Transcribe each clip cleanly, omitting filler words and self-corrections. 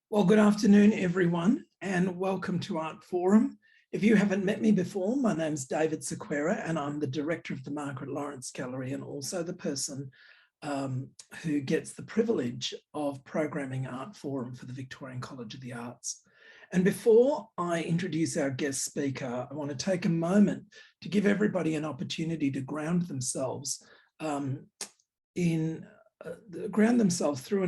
Well, good afternoon, everyone, and welcome to Art Forum. If you haven't met me before, my name's David Sequeira, and I'm the director of the Margaret Lawrence Gallery and also the person who gets the privilege of programming Art Forum for the Victorian College of the Arts. And before I introduce our guest speaker, I want to take a moment to give everybody an opportunity to ground themselves through an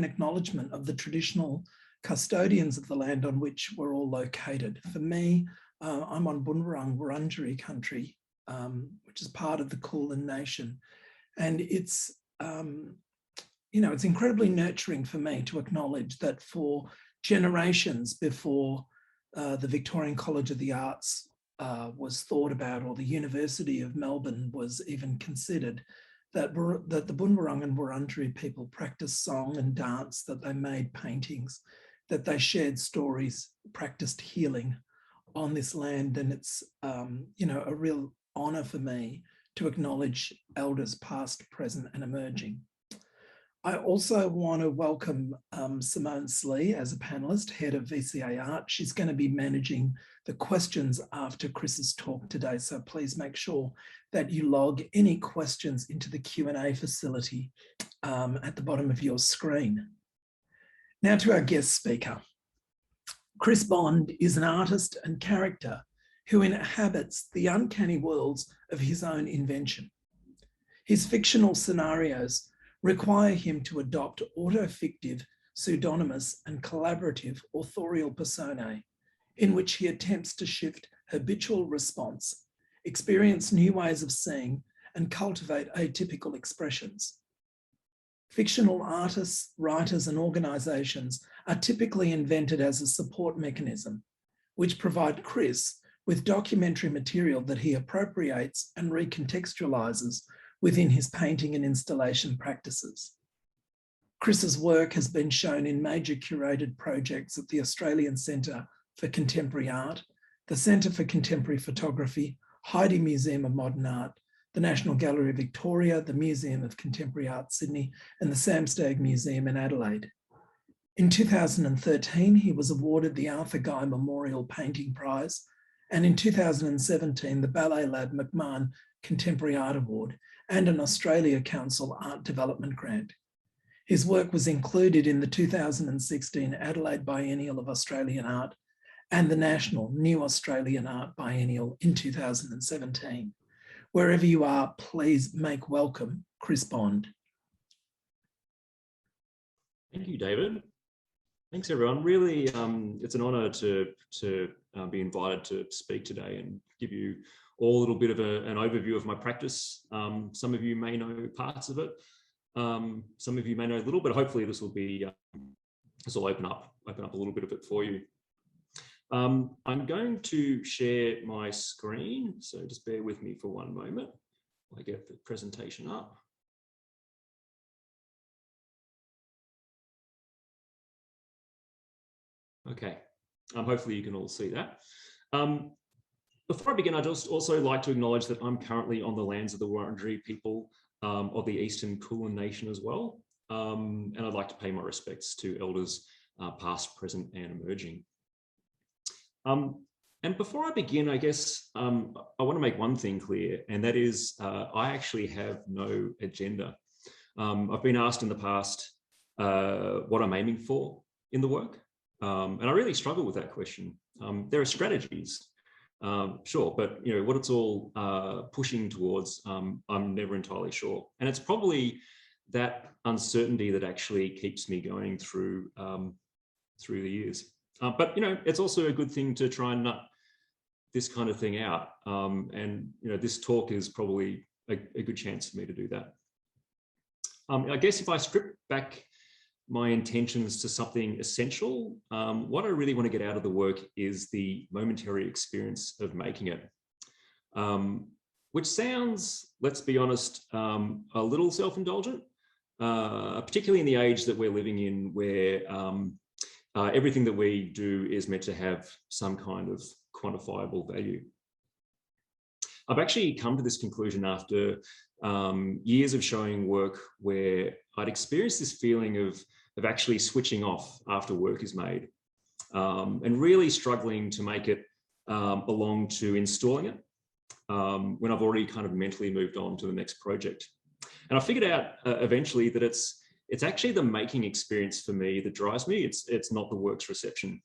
acknowledgement of the traditional custodians of the land on which we're all located. For me, I'm on Wurundjeri country, which is part of the Kulin Nation. And it's, it's incredibly nurturing for me to acknowledge that for generations before the Victorian College of the Arts was thought about, or the University of Melbourne was even considered, that the Bunurong and Wurundjeri people practiced song and dance, that they made paintings, that they shared stories, practiced healing on this land. And it's, a real honour for me to acknowledge elders past, present and emerging. I also want to welcome Simone Slee as a panellist, head of VCA Art. She's going to be managing the questions after Chris's talk today, so please make sure that you log any questions into the Q&A facility at the bottom of your screen. Now to our guest speaker. Chris Bond is an artist and character who inhabits the uncanny worlds of his own invention. His fictional scenarios require him to adopt autofictive, pseudonymous and collaborative authorial personae in which he attempts to shift habitual response, experience new ways of seeing and cultivate atypical expressions. Fictional artists, writers and organisations are typically invented as a support mechanism, which provide Chris with documentary material that he appropriates and recontextualises within his painting and installation practices. Chris's work has been shown in major curated projects at the Australian Centre for Contemporary Art, the Centre for Contemporary Photography, Heide Museum of Modern Art, the National Gallery of Victoria, the Museum of Contemporary Art Sydney, and the Samstag Museum in Adelaide. In 2013, he was awarded the Arthur Guy Memorial Painting Prize, and in 2017, the Ballet Lab McMahon Contemporary Art Award and an Australia Council Art Development Grant. His work was included in the 2016 Adelaide Biennial of Australian Art and the National New Australian Art Biennial in 2017. Wherever you are, please make welcome Chris Bond. Thank you, David. Thanks, everyone. Really, it's an honour to be invited to speak today and give you all a little bit of an overview of my practice. Some of you may know parts of it. Some of you may know a little, but hopefully this will be this will open up a little bit of it for you. I'm going to share my screen, so just bear with me for one moment while I get the presentation up. Okay, hopefully you can all see that. Before I begin, I'd just also like to acknowledge that I'm currently on the lands of the Wurundjeri people of the Eastern Kulin Nation as well. And I'd like to pay my respects to elders past, present and emerging. And before I begin, I guess I want to make one thing clear, and that is I actually have no agenda. I've been asked in the past what I'm aiming for in the work, and I really struggle with that question. There are strategies, sure, but what it's all pushing towards, I'm never entirely sure. And it's probably that uncertainty that actually keeps me going through through the years. But it's also a good thing to try and nut this kind of thing out. And this talk is probably a good chance for me to do that. I guess if I strip back my intentions to something essential, what I really want to get out of the work is the momentary experience of making it, which sounds, let's be honest, a little self-indulgent, particularly in the age that we're living in, where everything that we do is meant to have some kind of quantifiable value. I've actually come to this conclusion after years of showing work where I'd experienced this feeling of actually switching off after work is made. and really struggling to make it along to installing it when I've already kind of mentally moved on to the next project. And I figured out eventually that it's actually the making experience for me that drives me. It's not the work's reception.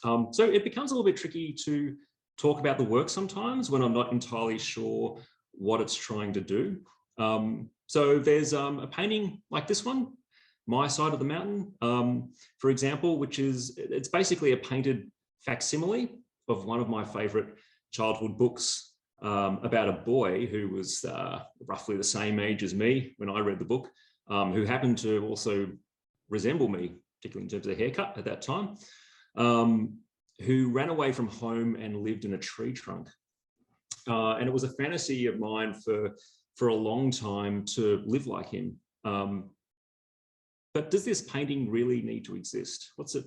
So it becomes a little bit tricky to talk about the work sometimes when I'm not entirely sure what it's trying to do. So there's a painting like this one, My Side of the Mountain, for example, which it's basically a painted facsimile of one of my favorite childhood books about a boy who was roughly the same age as me when I read the book, who happened to also resemble me, particularly in terms of haircut at that time, who ran away from home and lived in a tree trunk. And it was a fantasy of mine for a long time to live like him. But does this painting really need to exist? What's it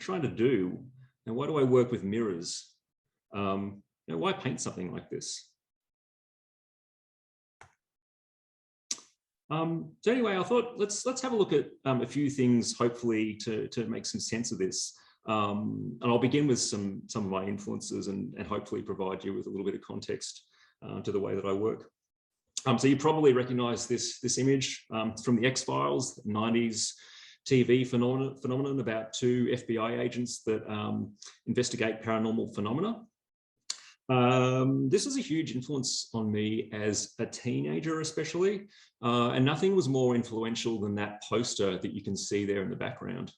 trying to do? And why do I work with mirrors? Why paint something like this? So anyway, I thought let's have a look at a few things, hopefully to make some sense of this. And I'll begin with some of my influences and hopefully provide you with a little bit of context to the way that I work. So you probably recognize this image from the X-Files, 90s TV phenomenon about two FBI agents that investigate paranormal phenomena. This was a huge influence on me as a teenager, especially, and nothing was more influential than that poster that you can see there in the background.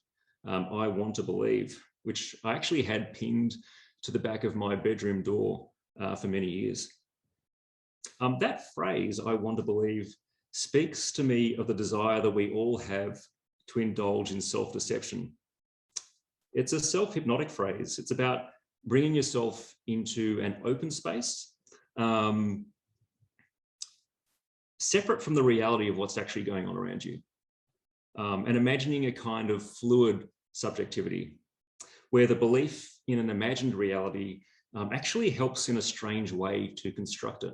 I Want to Believe, which I actually had pinned to the back of my bedroom door for many years. That phrase, I want to believe, speaks to me of the desire that we all have to indulge in self-deception. It's a self-hypnotic phrase. It's about bringing yourself into an open space, separate from the reality of what's actually going on around you, and imagining a kind of fluid subjectivity where the belief in an imagined reality actually helps in a strange way to construct it.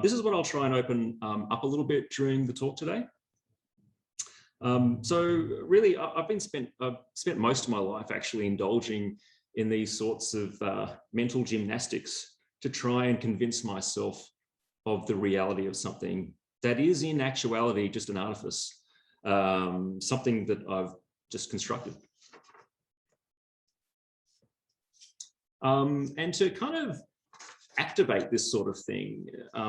This is what I'll try and open up a little bit during the talk today. So really, I've spent most of my life actually indulging in these sorts of mental gymnastics to try and convince myself of the reality of something that is in actuality just an artifice, something that I've just constructed. And to kind of activate this sort of thing,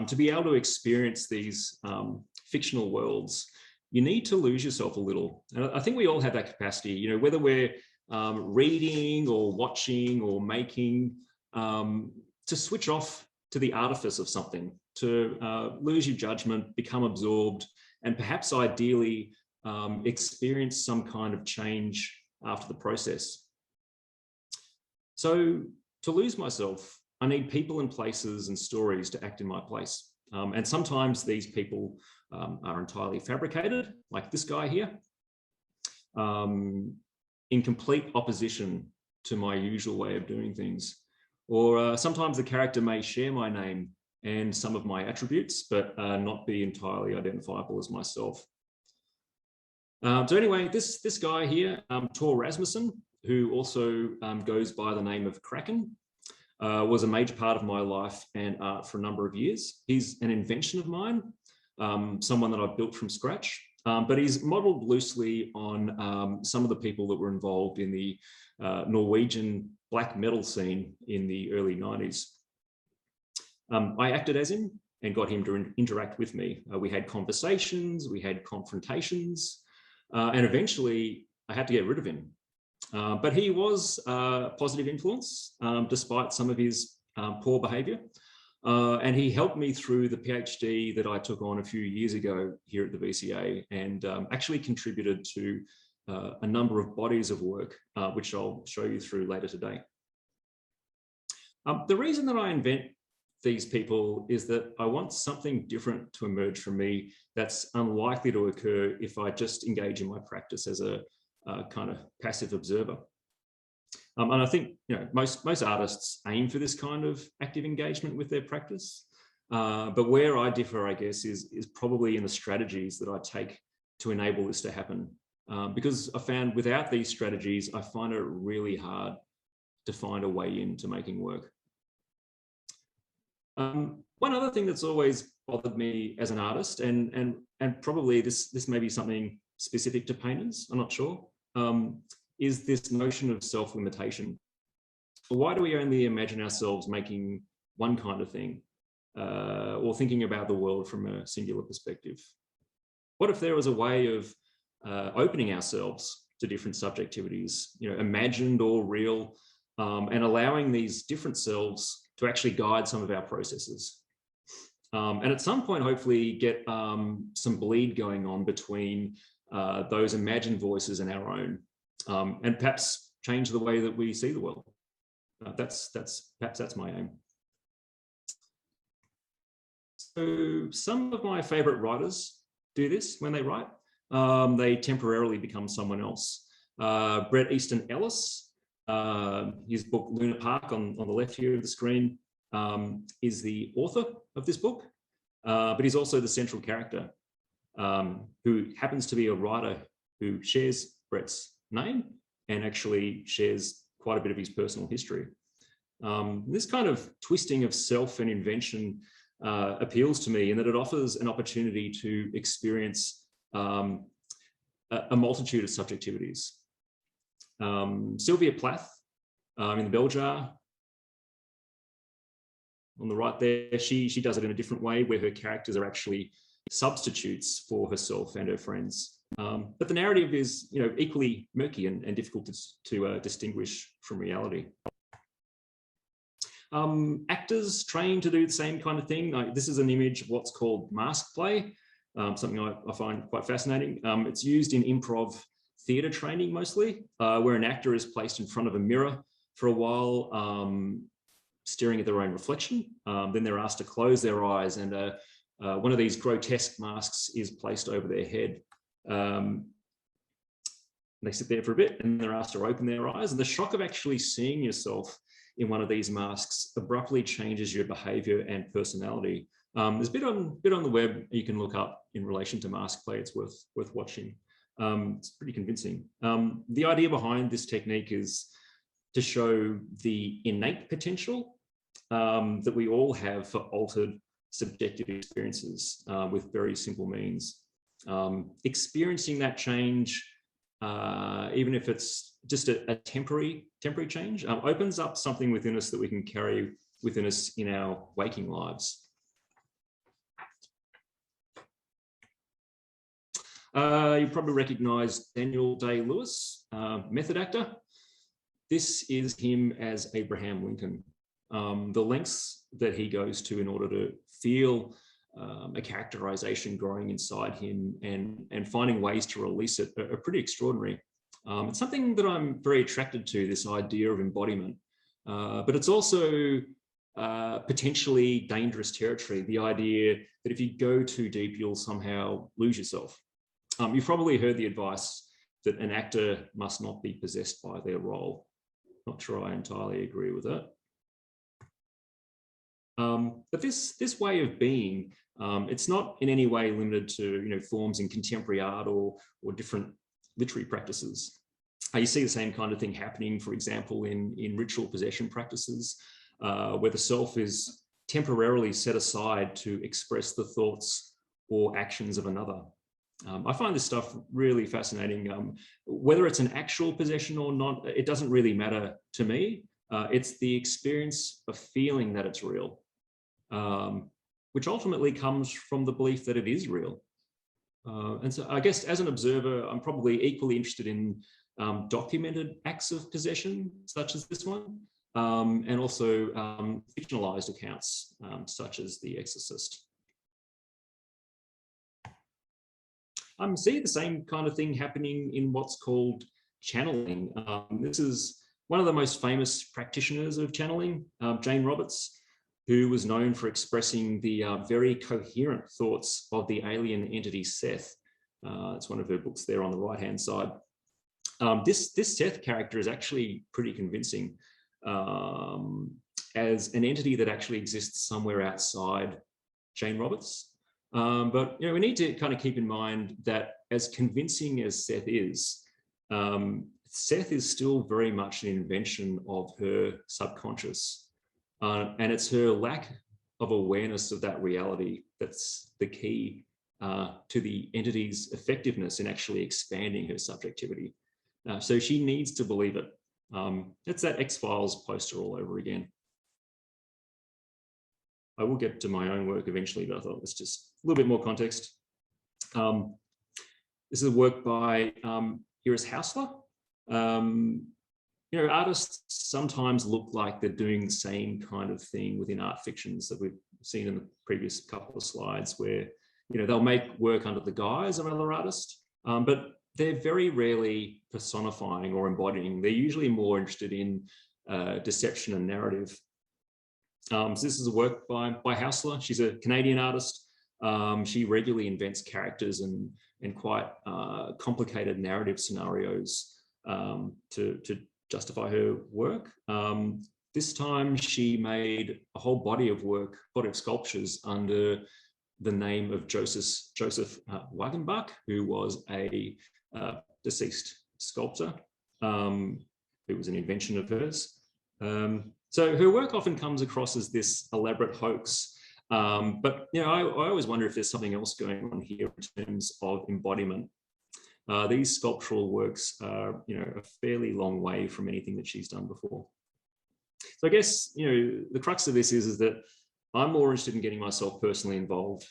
to be able to experience these fictional worlds, you need to lose yourself a little. And I think we all have that capacity, whether we're reading or watching or making, to switch off to the artifice of something, to lose your judgment, become absorbed, and perhaps ideally experience some kind of change after the process. So to lose myself, I need people and places and stories to act in my place. And sometimes these people are entirely fabricated, like this guy here, in complete opposition to my usual way of doing things. Or sometimes the character may share my name and some of my attributes, but not be entirely identifiable as myself. So anyway, this guy here, Tor Rasmussen, who also goes by the name of Kraken, was a major part of my life and art for a number of years. He's an invention of mine, someone that I've built from scratch, but he's modeled loosely on some of the people that were involved in the Norwegian black metal scene in the early 90s. I acted as him and got him to interact with me. We had conversations, we had confrontations, and eventually I had to get rid of him. But he was a positive influence, despite some of his poor behavior. And he helped me through the PhD that I took on a few years ago here at the VCA, and actually contributed to a number of bodies of work, which I'll show you through later today. The reason that I invent these people is that I want something different to emerge from me that's unlikely to occur if I just engage in my practice as a kind of passive observer. And I think most artists aim for this kind of active engagement with their practice. But where I differ, I guess, is probably in the strategies that I take to enable this to happen. because I found without these strategies, I find it really hard to find a way into making work. One other thing that's always bothered me as an artist, and probably this may be something specific to painters, I'm not sure, is this notion of self-limitation. Why do we only imagine ourselves making one kind of thing, or thinking about the world from a singular perspective? What if there was a way of opening ourselves to different subjectivities, imagined or real, and allowing these different selves to actually guide some of our processes? And at some point, hopefully get some bleed going on between those imagined voices and our own, and perhaps change the way that we see the world. Perhaps that's my aim. So some of my favorite writers do this when they write. They temporarily become someone else. Bret Easton Ellis, his book Luna Park on the left here of the screen, is the author of this book, but he's also the central character, who happens to be a writer who shares Bret's name and actually shares quite a bit of his personal history. This kind of twisting of self and invention appeals to me in that it offers an opportunity to experience a multitude of subjectivities. Sylvia Plath in the Bell Jar on the right there, she does it in a different way where her characters are actually substitutes for herself and her friends. But the narrative is, equally murky and difficult to distinguish from reality. Actors train to do the same kind of thing. This is an image of what's called mask play, something I find quite fascinating. It's used in improv theatre training mostly, where an actor is placed in front of a mirror for a while, staring at their own reflection. Then they're asked to close their eyes, and one of these grotesque masks is placed over their head. They sit there for a bit and they're asked to open their eyes, and the shock of actually seeing yourself in one of these masks abruptly changes your behavior and personality. There's a bit on the web you can look up in relation to mask play. It's worth watching. It's pretty convincing. The idea behind this technique is to show the innate potential that we all have for altered subjective experiences with very simple means. Experiencing that change, even if it's just a temporary change, opens up something within us that we can carry within us in our waking lives. You probably recognize Daniel Day-Lewis, method actor. This is him as Abraham Lincoln. The lengths that he goes to in order to feel a characterization growing inside him and finding ways to release it are pretty extraordinary. It's something that I'm very attracted to, this idea of embodiment, but it's also potentially dangerous territory, the idea that if you go too deep, you'll somehow lose yourself. You've probably heard the advice that an actor must not be possessed by their role. Not sure I entirely agree with that. But this way of being, it's not in any way limited to forms in contemporary art or different literary practices. You see the same kind of thing happening, for example, in ritual possession practices, where the self is temporarily set aside to express the thoughts or actions of another. I find this stuff really fascinating. Whether it's an actual possession or not, it doesn't really matter to me. It's the experience of feeling that it's real, which ultimately comes from the belief that it is real. And so I guess as an observer, I'm probably equally interested in documented acts of possession, such as this one, and also fictionalized accounts, such as The Exorcist. See the same kind of thing happening in what's called channeling. This is one of the most famous practitioners of channeling, Jane Roberts, who was known for expressing the very coherent thoughts of the alien entity Seth. It's one of her books there on the right-hand side. This Seth character is actually pretty convincing as an entity that actually exists somewhere outside Jane Roberts. But we need to kind of keep in mind that as convincing as Seth is, Seth is still very much an invention of her subconscious. And it's her lack of awareness of that reality that's the key to the entity's effectiveness in actually expanding her subjectivity. So she needs to believe it. It's that X-Files poster all over again. I will get to my own work eventually, but I thought it's just a little bit more context. This is a work by Housler. You know, artists sometimes look like they're doing the same kind of thing within art fictions that we've seen in the previous couple of slides, where, you know, they'll make work under the guise of another artist, but they're very rarely personifying or embodying. They're usually more interested in deception and narrative. So this is a work by Housler. She's a Canadian artist. She regularly invents characters and quite complicated narrative scenarios to justify her work. This time she made a whole body of sculptures under the name of Joseph Wagenbach, who was a deceased sculptor, who was an invention of hers. So her work often comes across as this elaborate hoax, but you know, I always wonder if there's something else going on here in terms of embodiment. These sculptural works are, you know, a fairly long way from anything that she's done before. So I guess, you know, the crux of this is that I'm more interested in getting myself personally involved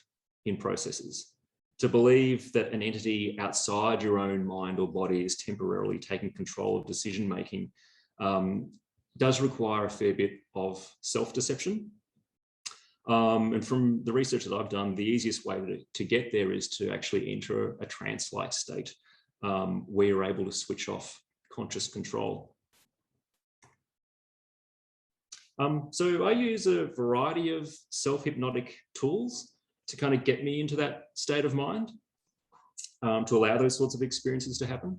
in processes. To believe that an entity outside your own mind or body is temporarily taking control of decision-making does require a fair bit of self-deception. And from the research that I've done, the easiest way to get there is to actually enter a trance-like state where you're able to switch off conscious control. So I use a variety of self-hypnotic tools to kind of get me into that state of mind, to allow those sorts of experiences to happen.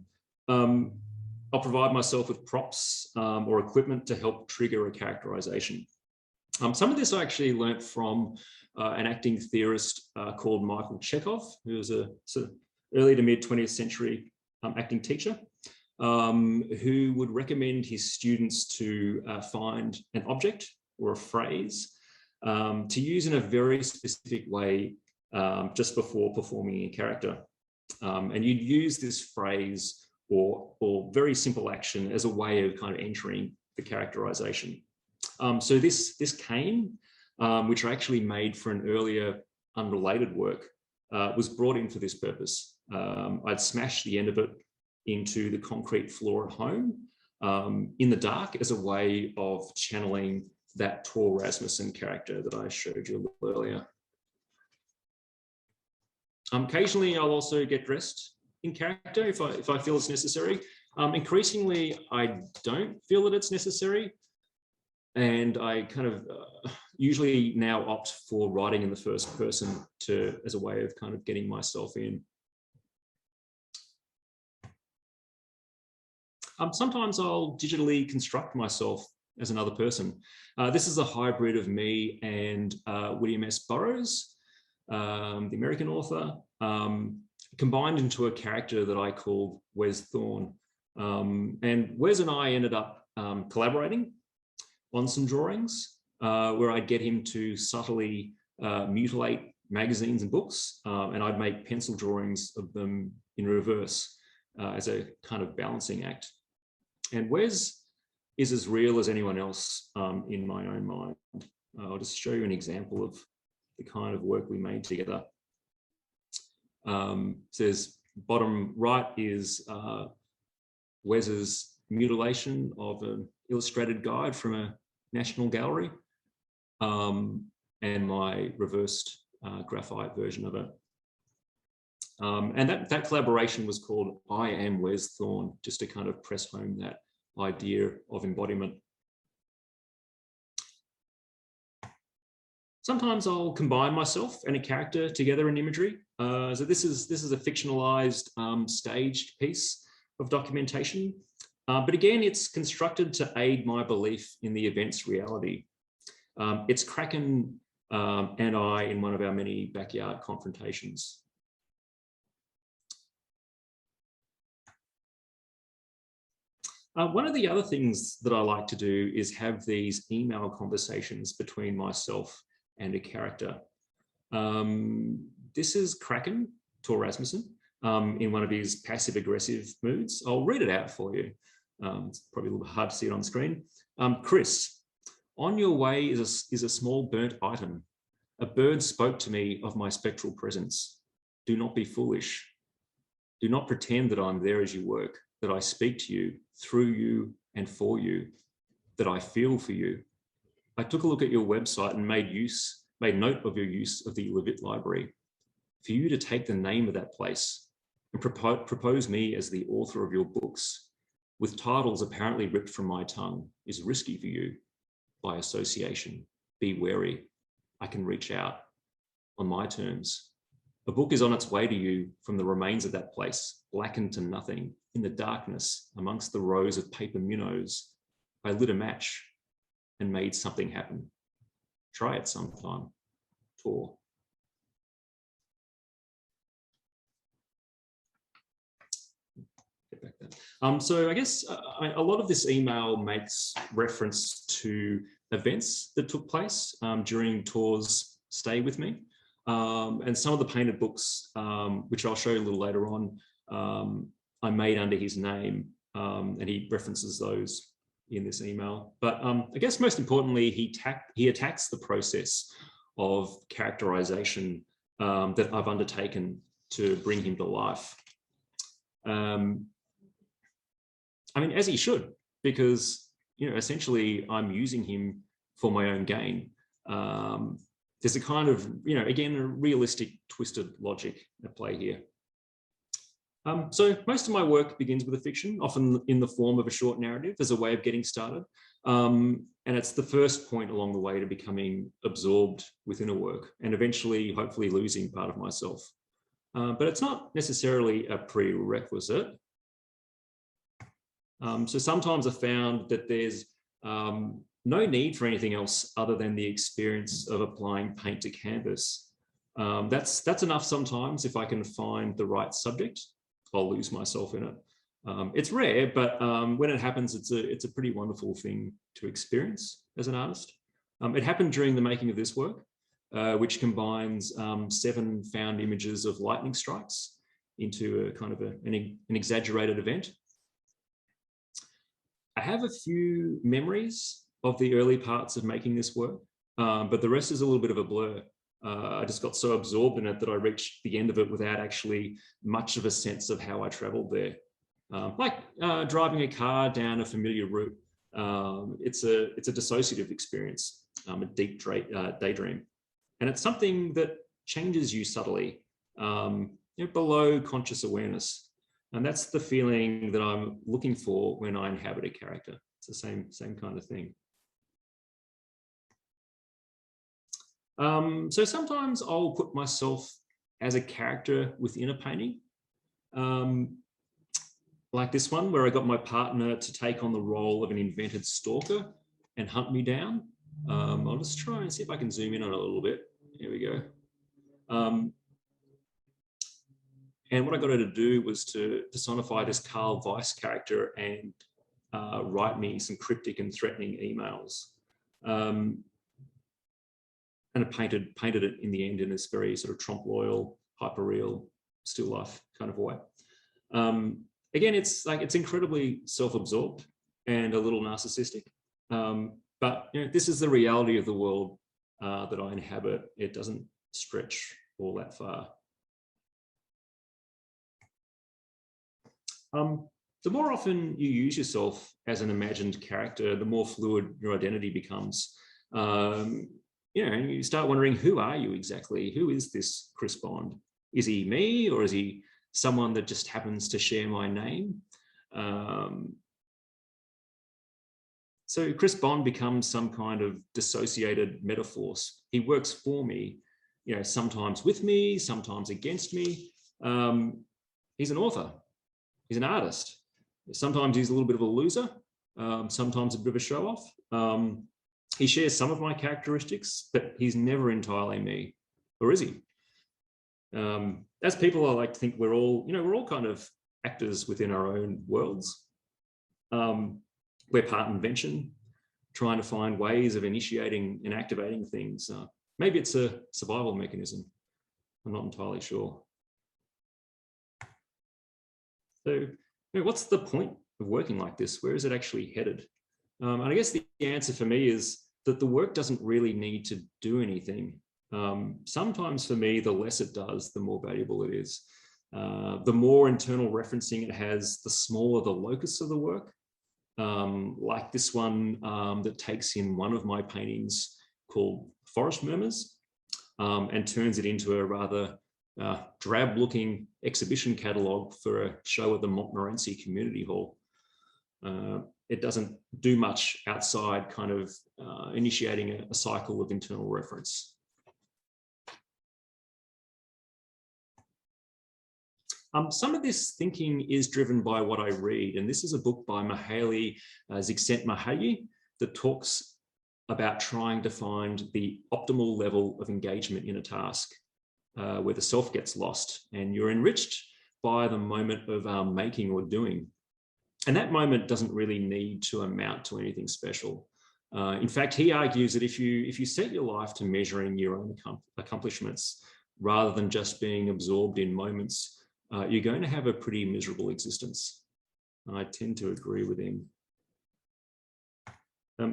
I'll provide myself with props or equipment to help trigger a characterization. Some of this I actually learnt from an acting theorist called Michael Chekhov, who was a sort of early to mid 20th century acting teacher, who would recommend his students to find an object or a phrase to use in a very specific way just before performing a character. And you'd use this phrase or very simple action as a way of kind of entering the characterization. So this cane, which I actually made for an earlier unrelated work, was brought in for this purpose. I'd smashed the end of it into the concrete floor at home in the dark as a way of channeling that Tor Rasmussen character that I showed you a little earlier. Occasionally, I'll also get dressed in character if I feel it's necessary. Increasingly, I don't feel that it's necessary. And I kind of usually now opt for writing in the first person as a way of kind of getting myself in. Sometimes I'll digitally construct myself as another person. This is a hybrid of me and William S. Burroughs, the American author, combined into a character that I called Wes Thorne. And Wes and I ended up collaborating on some drawings where I'd get him to subtly mutilate magazines and books, and I'd make pencil drawings of them in reverse as a kind of balancing act. And Wes is as real as anyone else in my own mind. I'll just show you an example of the kind of work we made together. Says bottom right is Wes's mutilation of an illustrated guide from a National Gallery, and my reversed graphite version of it. And that collaboration was called I Am Wes Thorne, just to kind of press home that idea of embodiment. Sometimes I'll combine myself and a character together in imagery. So this is a fictionalized staged piece of documentation. But again, it's constructed to aid my belief in the event's reality. It's Kraken and I in one of our many backyard confrontations. One of the other things that I like to do is have these email conversations between myself and a character. This is Kraken Tor Rasmussen in one of his passive-aggressive moods. I'll read it out for you. It's probably a little bit hard to see it on the screen. Chris, on your way is a small burnt item. A bird spoke to me of my spectral presence. Do not be foolish. Do not pretend that I'm there as you work, that I speak to you, through you and for you, that I feel for you. I took a look at your website and made note of your use of the Levit library. For you to take the name of that place and propose me as the author of your books, with titles apparently ripped from my tongue, is risky for you. By association, be wary. I can reach out on my terms. A book is on its way to you from the remains of that place, blackened to nothing, in the darkness, amongst the rows of paper minnows. I lit a match and made something happen. Try it sometime. Tor. Get back there. So I guess a lot of this email makes reference to events that took place during Tor's stay with me. And some of the painted books, which I'll show you a little later on, I made under his name, and he references those in this email. But I guess most importantly, he attacks the process of characterization that I've undertaken to bring him to life. I mean, as he should, because, you know, essentially I'm using him for my own gain. There's a kind of, you know, again, a realistic twisted logic at play here. So most of my work begins with a fiction, often in the form of a short narrative as a way of getting started. And it's the first point along the way to becoming absorbed within a work and eventually, hopefully, losing part of myself. But it's not necessarily a prerequisite. So sometimes I found that there's no need for anything else other than the experience of applying paint to canvas. That's enough sometimes. If I can find the right subject, I'll lose myself in it. It's rare, but when it happens, it's a pretty wonderful thing to experience as an artist. It happened during the making of this work, which combines 7 found images of lightning strikes into a kind of an exaggerated event. I have a few memories of the early parts of making this work, but the rest is a little bit of a blur. I just got so absorbed in it that I reached the end of it without actually much of a sense of how I traveled there. Like driving a car down a familiar route. It's a dissociative experience, a deep daydream. And it's something that changes you subtly, you know, below conscious awareness. And that's the feeling that I'm looking for when I inhabit a character. It's the same kind of thing. So sometimes I'll put myself as a character within a painting. Like this one, where I got my partner to take on the role of an invented stalker and hunt me down. I'll just try and see if I can zoom in on it a little bit. Here we go. And what I got her to do was to personify this Carl Weiss character and write me some cryptic and threatening emails. And I painted it in the end in this very sort of trompe l'oeil, hyper-real, still life kind of way. Again, it's incredibly self-absorbed and a little narcissistic. But you know, this is the reality of the world that I inhabit. It doesn't stretch all that far. The more often you use yourself as an imagined character, the more fluid your identity becomes. You know, and you start wondering, who are you exactly? Who is this Chris Bond? Is he me, or is he someone that just happens to share my name? So Chris Bond becomes some kind of dissociated metaphors. He works for me, you know, sometimes with me, sometimes against me. He's an author. He's an artist. Sometimes he's a little bit of a loser, sometimes a bit of a show-off. He shares some of my characteristics, but he's never entirely me, or is he? As people, I like to think we're all kind of actors within our own worlds. We're part invention, trying to find ways of initiating and activating things. Maybe it's a survival mechanism. I'm not entirely sure. So, what's the point of working like this? Where is it actually headed? And I guess the answer for me is that the work doesn't really need to do anything. Sometimes for me, the less it does, the more valuable it is. The more internal referencing it has, the smaller the locus of the work. Like this one that takes in one of my paintings called Forest Murmurs and turns it into a rather drab-looking exhibition catalogue for a show at the Montmorency Community Hall. It doesn't do much outside kind of initiating a cycle of internal reference. Some of this thinking is driven by what I read, and this is a book by Mihaly Csikszentmihalyi that talks about trying to find the optimal level of engagement in a task where the self gets lost and you're enriched by the moment of making or doing. And that moment doesn't really need to amount to anything special. In fact, he argues that if you set your life to measuring your own accomplishments rather than just being absorbed in moments, you're going to have a pretty miserable existence. And I tend to agree with him.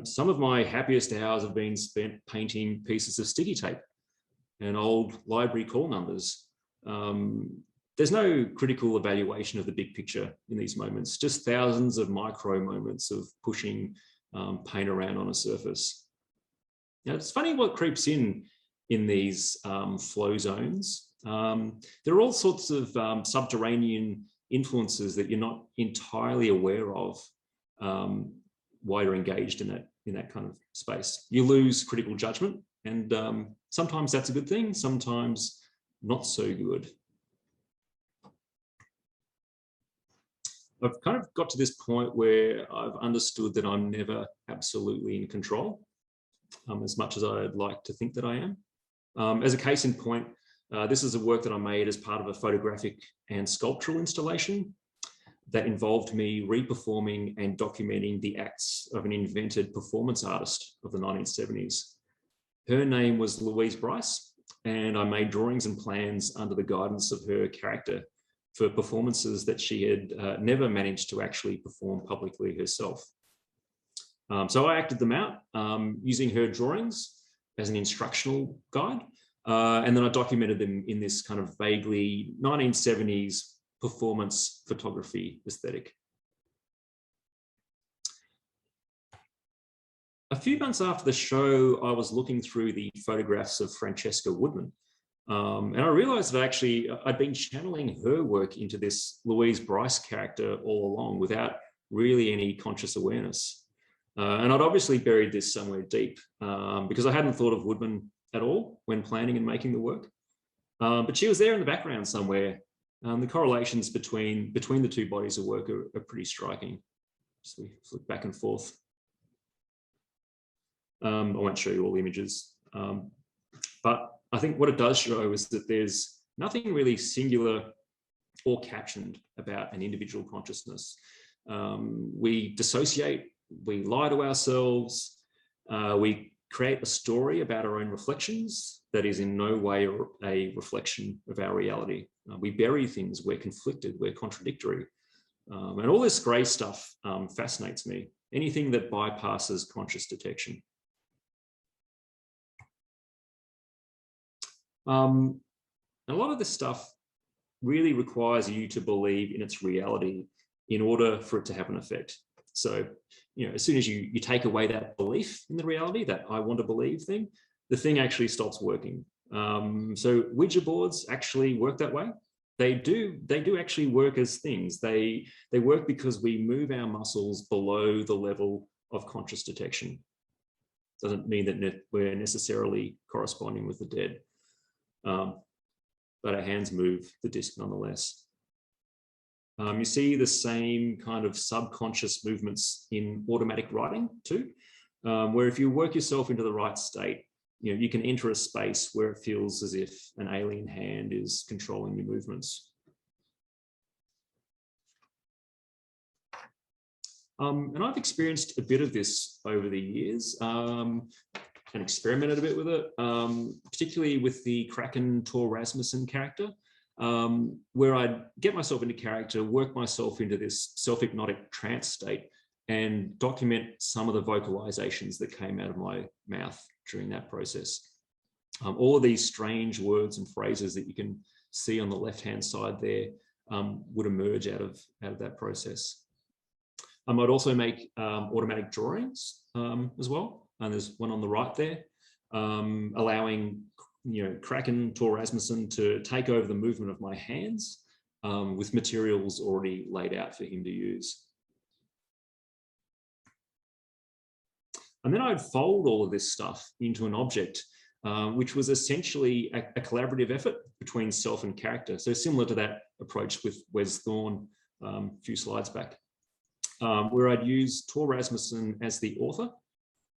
Some of my happiest hours have been spent painting pieces of sticky tape and old library call numbers. There's no critical evaluation of the big picture in these moments, just thousands of micro moments of pushing paint around on a surface. Now, it's funny what creeps in these flow zones. There are all sorts of subterranean influences that you're not entirely aware of while you're engaged in that kind of space. You lose critical judgment, and sometimes that's a good thing, sometimes not so good. I've kind of got to this point where I've understood that I'm never absolutely in control, as much as I'd like to think that I am. As a case in point, this is a work that I made as part of a photographic and sculptural installation that involved me reperforming and documenting the acts of an invented performance artist of the 1970s. Her name was Louise Bryce, and I made drawings and plans under the guidance of her character for performances that she had never managed to actually perform publicly herself. So I acted them out using her drawings as an instructional guide, and then I documented them in this kind of vaguely 1970s performance photography aesthetic. A few months after the show, I was looking through the photographs of Francesca Woodman, and I realized that actually I'd been channeling her work into this Louise Bryce character all along without really any conscious awareness. And I'd obviously buried this somewhere deep because I hadn't thought of Woodman at all when planning and making the work. But she was there in the background somewhere. The correlations between the two bodies of work are pretty striking. So we flick back and forth. I won't show you all the images, but I think what it does show is that there's nothing really singular or captioned about an individual consciousness. We dissociate, we lie to ourselves, we create a story about our own reflections that is in no way a reflection of our reality. We bury things, we're conflicted, we're contradictory. And all this grey stuff fascinates me. Anything that bypasses conscious detection. And a lot of this stuff really requires you to believe in its reality in order for it to have an effect. So, as soon as you take away that belief in the reality, that I want to believe thing, the thing actually stops working. So Ouija boards actually work that way. They do actually work as things. They work because we move our muscles below the level of conscious detection. Doesn't mean that we're necessarily corresponding with the dead. But our hands move the disc nonetheless. You see the same kind of subconscious movements in automatic writing too, where if you work yourself into the right state, you can enter a space where it feels as if an alien hand is controlling your movements. And I've experienced a bit of this over the years and experimented a bit with it, particularly with the Kraken Tor Rasmussen character, where I'd get myself into character, work myself into this self-hypnotic trance state, and document some of the vocalizations that came out of my mouth during that process. All of these strange words and phrases that you can see on the left-hand side there would emerge out of that process. I'd also make automatic drawings as well, and there's one on the right there, allowing Kraken Tor Rasmussen to take over the movement of my hands with materials already laid out for him to use. And then I'd fold all of this stuff into an object, which was essentially a collaborative effort between self and character. So similar to that approach with Wes Thorne a few slides back, where I'd use Tor Rasmussen as the author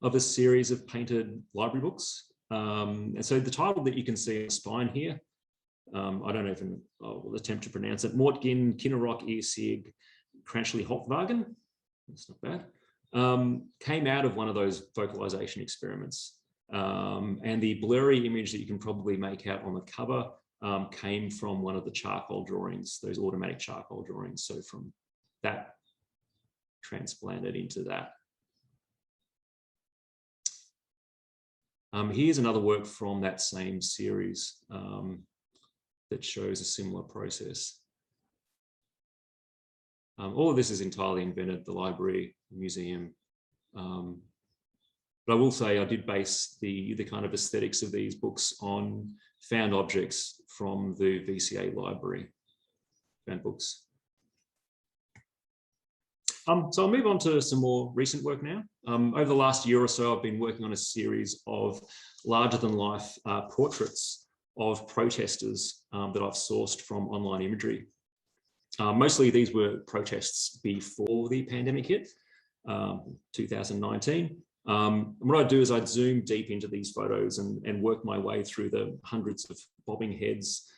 of a series of painted library books. And so the title that you can see on the spine here, I don't even, I'll attempt to pronounce it, Mortgin Kinnerock Earsig Cranchley Hopwagen, that's not bad, came out of one of those vocalization experiments. And the blurry image that you can probably make out on the cover came from one of the charcoal drawings, those automatic charcoal drawings. So from that, transplanted into that. Here's another work from that same series that shows a similar process. All of this is entirely invented, the library, the museum. But I will say I did base the kind of aesthetics of these books on found objects from the VCA library, found books. So I'll move on to some more recent work now. Over the last year or so, I've been working on a series of larger than life portraits of protesters that I've sourced from online imagery. Mostly these were protests before the pandemic hit, 2019. And what I'd do is I'd zoom deep into these photos and work my way through the hundreds of bobbing heads,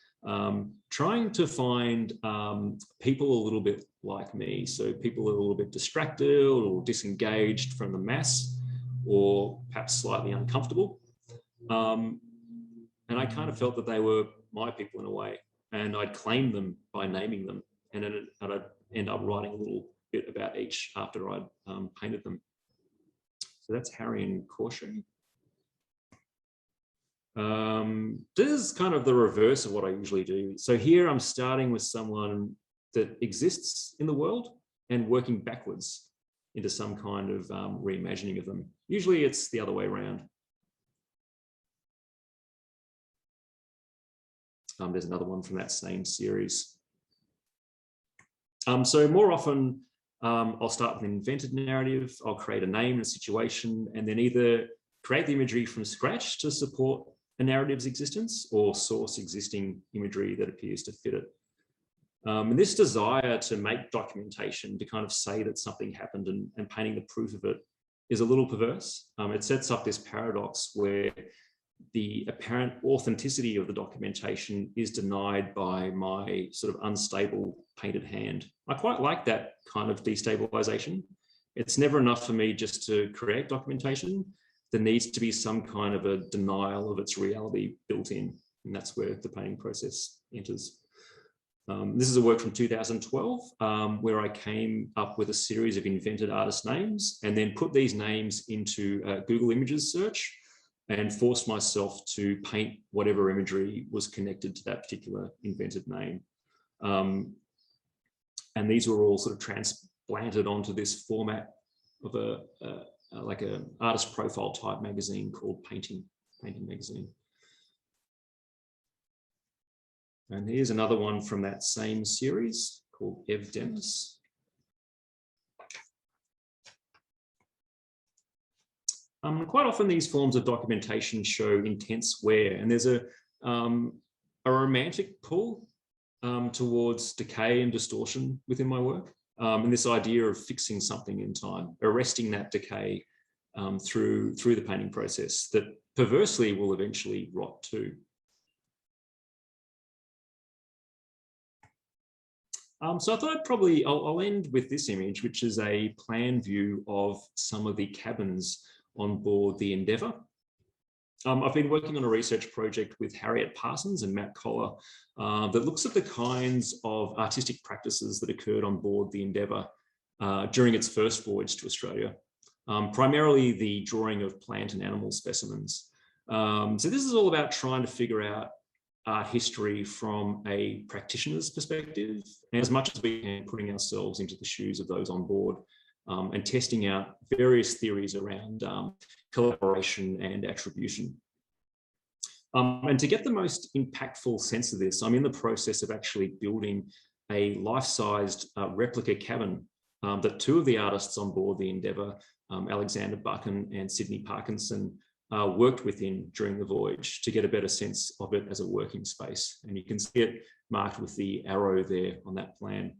trying to find people a little bit like me. So people are a little bit distracted or disengaged from the mass, or perhaps slightly uncomfortable. And I kind of felt that they were my people in a way, and I'd claim them by naming them, and then I'd end up writing a little bit about each after I'd painted them. So that's Harry and Korshay. This is kind of the reverse of what I usually do. So here I'm starting with someone that exists in the world and working backwards into some kind of reimagining of them. Usually it's the other way around. There's another one from that same series. So more often, I'll start with an invented narrative. I'll create a name and a situation, and then either create the imagery from scratch to support a narrative's existence, or source existing imagery that appears to fit it. And this desire to make documentation, to kind of say that something happened and painting the proof of it, is a little perverse. It sets up this paradox where the apparent authenticity of the documentation is denied by my sort of unstable painted hand. I quite like that kind of destabilization. It's never enough for me just to create documentation. There needs to be some kind of a denial of its reality built in, and that's where the painting process enters. This is a work from 2012 where I came up with a series of invented artist names and then put these names into a Google Images search and forced myself to paint whatever imagery was connected to that particular invented name. And these were all sort of transplanted onto this format of like an artist profile type magazine called Painting Magazine. And here's another one from that same series called Ev Demis. Quite often these forms of documentation show intense wear, and there's a romantic pull towards decay and distortion within my work, and this idea of fixing something in time, arresting that decay through the painting process that perversely will eventually rot too. So I thought I'll end with this image, which is a plan view of some of the cabins on board the Endeavour. I've been working on a research project with Harriet Parsons and Matt Collar that looks at the kinds of artistic practices that occurred on board the Endeavour during its first voyage to Australia, primarily the drawing of plant and animal specimens. So this is all about trying to figure out art history from a practitioner's perspective, and as much as we can, putting ourselves into the shoes of those on board and testing out various theories around collaboration and attribution. And to get the most impactful sense of this, I'm in the process of actually building a life-sized replica cabin that two of the artists on board the Endeavour, Alexander Buchan and Sydney Parkinson, worked within during the voyage to get a better sense of it as a working space. And you can see it marked with the arrow there on that plan.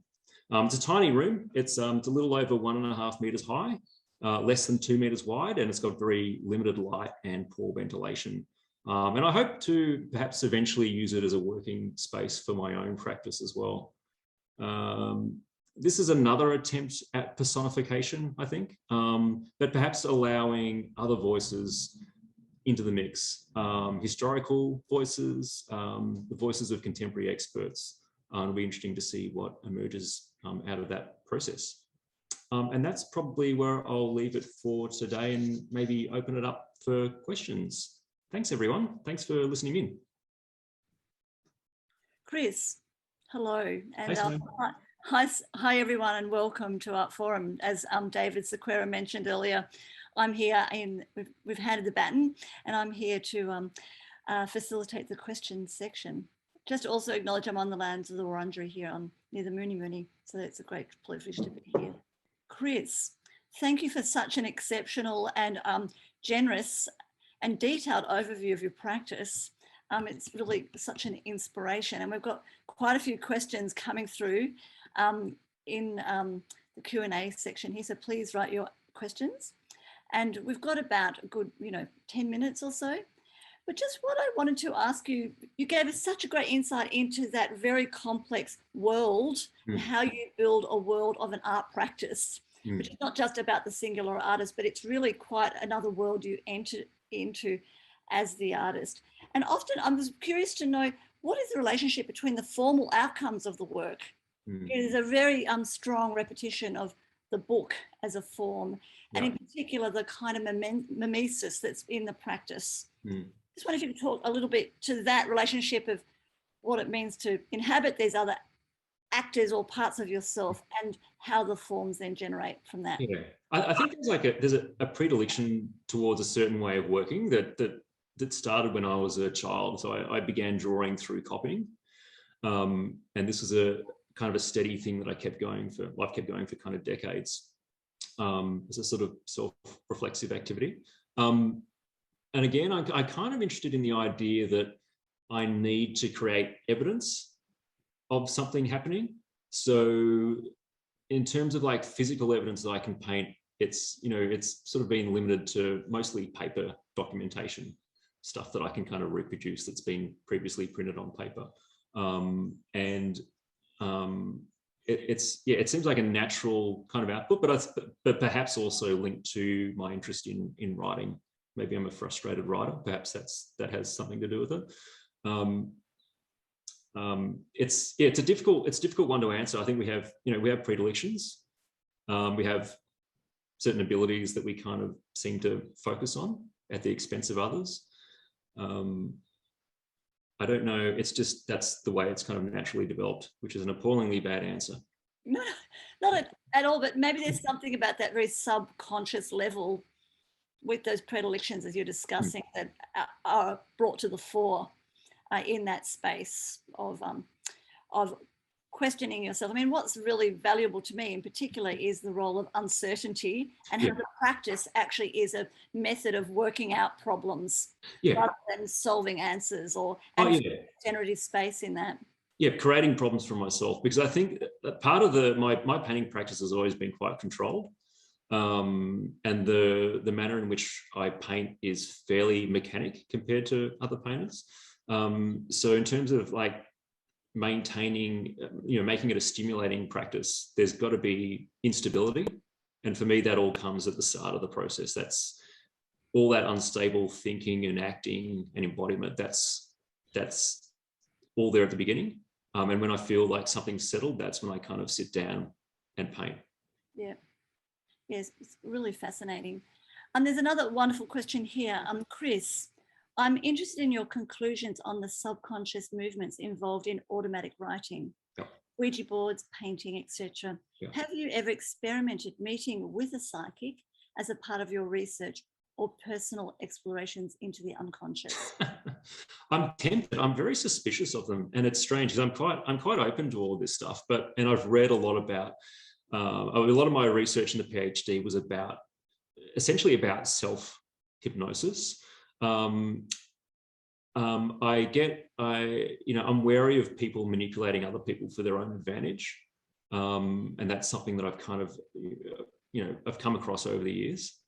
It's a tiny room. It's a little over 1.5 meters high, less than 2 meters wide, and it's got very limited light and poor ventilation. And I hope to perhaps eventually use it as a working space for my own practice as well. This is another attempt at personification, I think, but perhaps allowing other voices into the mix, historical voices, the voices of contemporary experts. It'll be interesting to see what emerges out of that process. And that's probably where I'll leave it for today and maybe open it up for questions. Thanks, everyone. Thanks for listening in. Chris, hello. And Hi, hi, everyone, and welcome to Art Forum. As David Sequeira mentioned earlier, I'm here we've handed the baton, and I'm here to facilitate the questions section. Just to also acknowledge I'm on the lands of the Wurundjeri here near the Mooney Mooney, so it's a great privilege to be here. Chris, thank you for such an exceptional and generous and detailed overview of your practice. It's really such an inspiration, and we've got quite a few questions coming through in the Q&A section here, so please write your questions. And we've got about a good 10 minutes or so. But just what I wanted to ask you, you gave us such a great insight into that very complex world and how you build a world of an art practice, which is not just about the singular artist, but it's really quite another world you enter into as the artist. And often I was curious to know, what is the relationship between the formal outcomes of the work? There's a very strong repetition of the book as a form, and in particular, the kind of mimesis that's in the practice. Just wonder if you could talk a little bit to that relationship of what it means to inhabit these other actors or parts of yourself, and how the forms then generate from that. Yeah, I think there's a predilection towards a certain way of working that started when I was a child. So I began drawing through copying, and this was a kind of a steady thing that I've kept going for kind of decades, as a sort of self-reflexive activity. And again, I'm kind of interested in the idea that I need to create evidence of something happening. So in terms of like physical evidence that I can paint, it's sort of been limited to mostly paper documentation, stuff that I can kind of reproduce that's been previously printed on paper. It seems like a natural kind of output, but perhaps also linked to my interest in writing. Maybe I'm a frustrated writer. Perhaps that has something to do with it. It's a difficult one to answer. I think we have predilections. We have certain abilities that we kind of seem to focus on at the expense of others. I don't know. It's just that's the way it's kind of naturally developed, which is an appallingly bad answer. No, not at all. But maybe there's something about that very subconscious level with those predilections, as you're discussing, that are brought to the fore in that space of questioning yourself. I mean, what's really valuable to me in particular is the role of uncertainty, and how the practice actually is a method of working out problems rather than solving answers or generative space in that. Yeah, creating problems for myself, because I think that part of my painting practice has always been quite controlled. And the manner in which I paint is fairly mechanic compared to other painters. So in terms of like maintaining, making it a stimulating practice, there's got to be instability. And for me, that all comes at the start of the process. That's all that unstable thinking and acting and embodiment. That's all there at the beginning. And when I feel like something's settled, that's when I kind of sit down and paint. Yeah. Yes, it's really fascinating. And there's another wonderful question here. Chris, I'm interested in your conclusions on the subconscious movements involved in automatic writing, Yep. Ouija boards, painting, etc. Yep. Have you ever experimented meeting with a psychic as a part of your research or personal explorations into the unconscious? I'm tempted. I'm very suspicious of them, and it's strange because I'm quite open to all this stuff. And I've read a lot about. A lot of my research in the PhD was essentially about self-hypnosis. I'm wary of people manipulating other people for their own advantage, and that's something that I've kind of, I've come across over the years.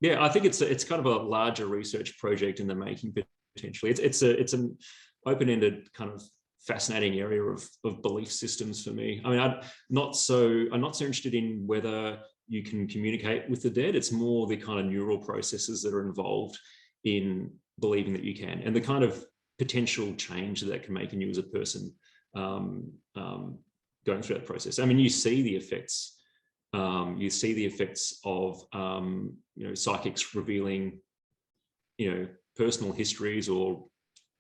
Yeah, I think it's kind of a larger research project in the making potentially. It's an open-ended kind of fascinating area of belief systems for me. I mean, I'm not so interested in whether you can communicate with the dead. It's more the kind of neural processes that are involved in believing that you can, and the kind of potential change that can make in you as a person going through that process. I mean, you see the effects. You see the effects of psychics revealing, personal histories or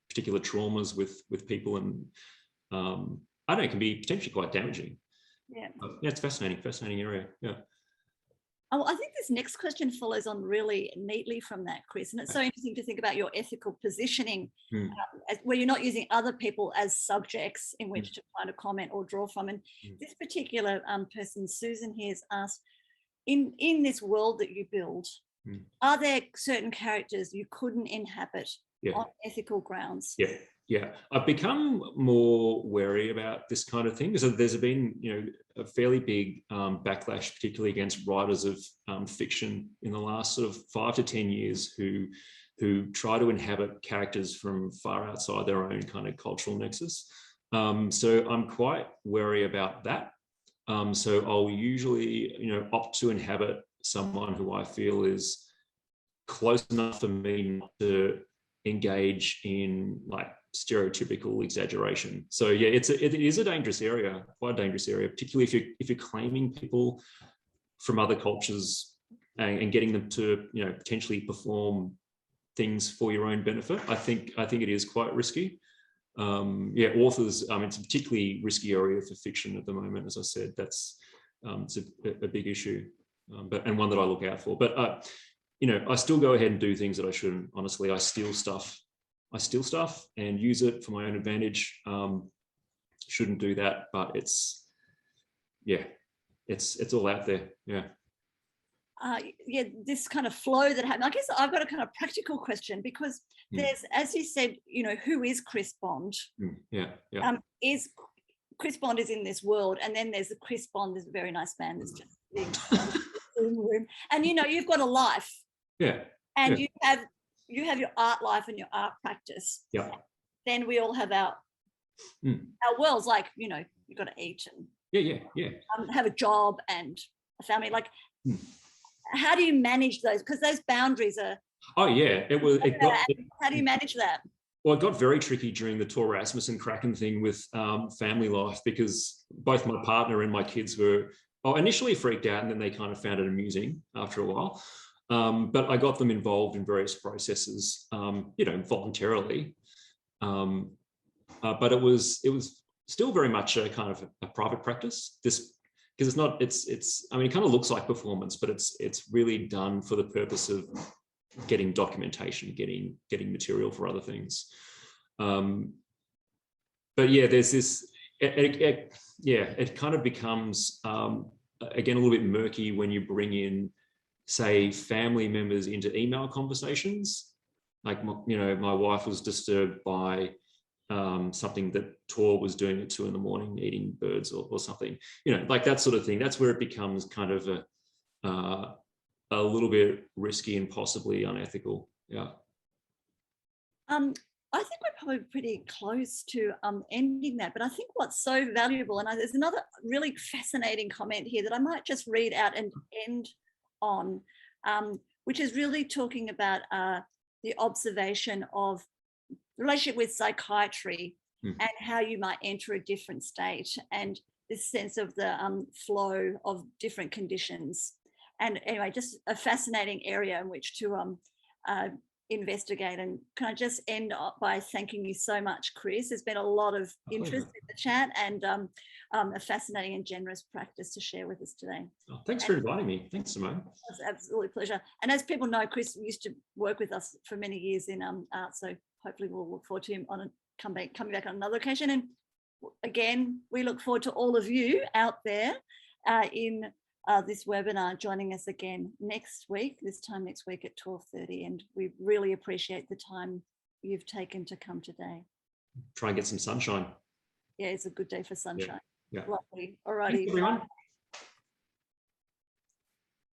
particular traumas with people, and I don't know, it can be potentially quite damaging. Yeah. But yeah, it's fascinating area. Yeah. Oh, I think this next question follows on really neatly from that, Chris. And it's so interesting to think about your ethical positioning, where you're not using other people as subjects in which to find a comment or draw from. And this particular person, Susan, here has asked, in this world that you build, are there certain characters you couldn't inhabit on ethical grounds? Yeah, I've become more wary about this kind of thing because there's been, a fairly big backlash, particularly against writers of fiction in the last sort of 5 to 10 years who try to inhabit characters from far outside their own kind of cultural nexus. So I'm quite wary about that. So I'll usually, opt to inhabit someone who I feel is close enough for me not to engage in like stereotypical exaggeration. So yeah, it is a dangerous area, quite a dangerous area, particularly if you're claiming people from other cultures and getting them to potentially perform things for your own benefit. I think it is quite risky. Authors, it's a particularly risky area for fiction at the moment. As I said, that's it's a big issue, and one that I look out for. But I still go ahead and do things that I shouldn't. Honestly, I steal stuff and use it for my own advantage. Shouldn't do that, but it's all out there. This kind of flow that happened. I guess I've got a kind of practical question because there's, as you said, who is Chris Bond? Is Chris Bond is in this world, and then there's the Chris Bond, this very nice man that's just in the room, and you've got a life. And you have your art life and your art practice. Then we all have our worlds, like you've got to eat and have a job and a family. Like, how do you manage those? Because those boundaries are. How do you manage that? Well, it got very tricky during the Tor Rasmussen Kraken thing with family life, because both my partner and my kids were initially freaked out, and then they kind of found it amusing after a while. But I got them involved in various processes, voluntarily. But it was still very much a kind of a private practice. Because it kind of looks like performance, but it's really done for the purpose of getting documentation, getting material for other things. But yeah, there's this. It kind of becomes again a little bit murky when you bring in, say, family members into email conversations. Like, my wife was disturbed by something that Tor was doing at 2 a.m, eating birds or something, like that sort of thing. That's where it becomes kind of a little bit risky and possibly unethical. I think we're probably pretty close to ending that, but I think what's so valuable, and there's another really fascinating comment here that I might just read out and end on, which is really talking about the observation of the relationship with psychiatry and how you might enter a different state, and this sense of the flow of different conditions. And anyway, just a fascinating area in which to investigate. And can I just end up by thanking you so much, Chris? There's been a lot of interest in the chat, and a fascinating and generous practice to share with us today. Oh, thanks for inviting me. Thanks, Simone. It's absolutely a pleasure. And as people know, Chris used to work with us for many years in art, so hopefully we'll look forward to him on coming back on another occasion. And again, we look forward to all of you out there in this webinar joining us again next week, this time next week at 12:30. And we really appreciate the time you've taken to come today. Try and get some sunshine. Yeah, it's a good day for sunshine. Yeah. Lovely. All righty. Thanks, everyone.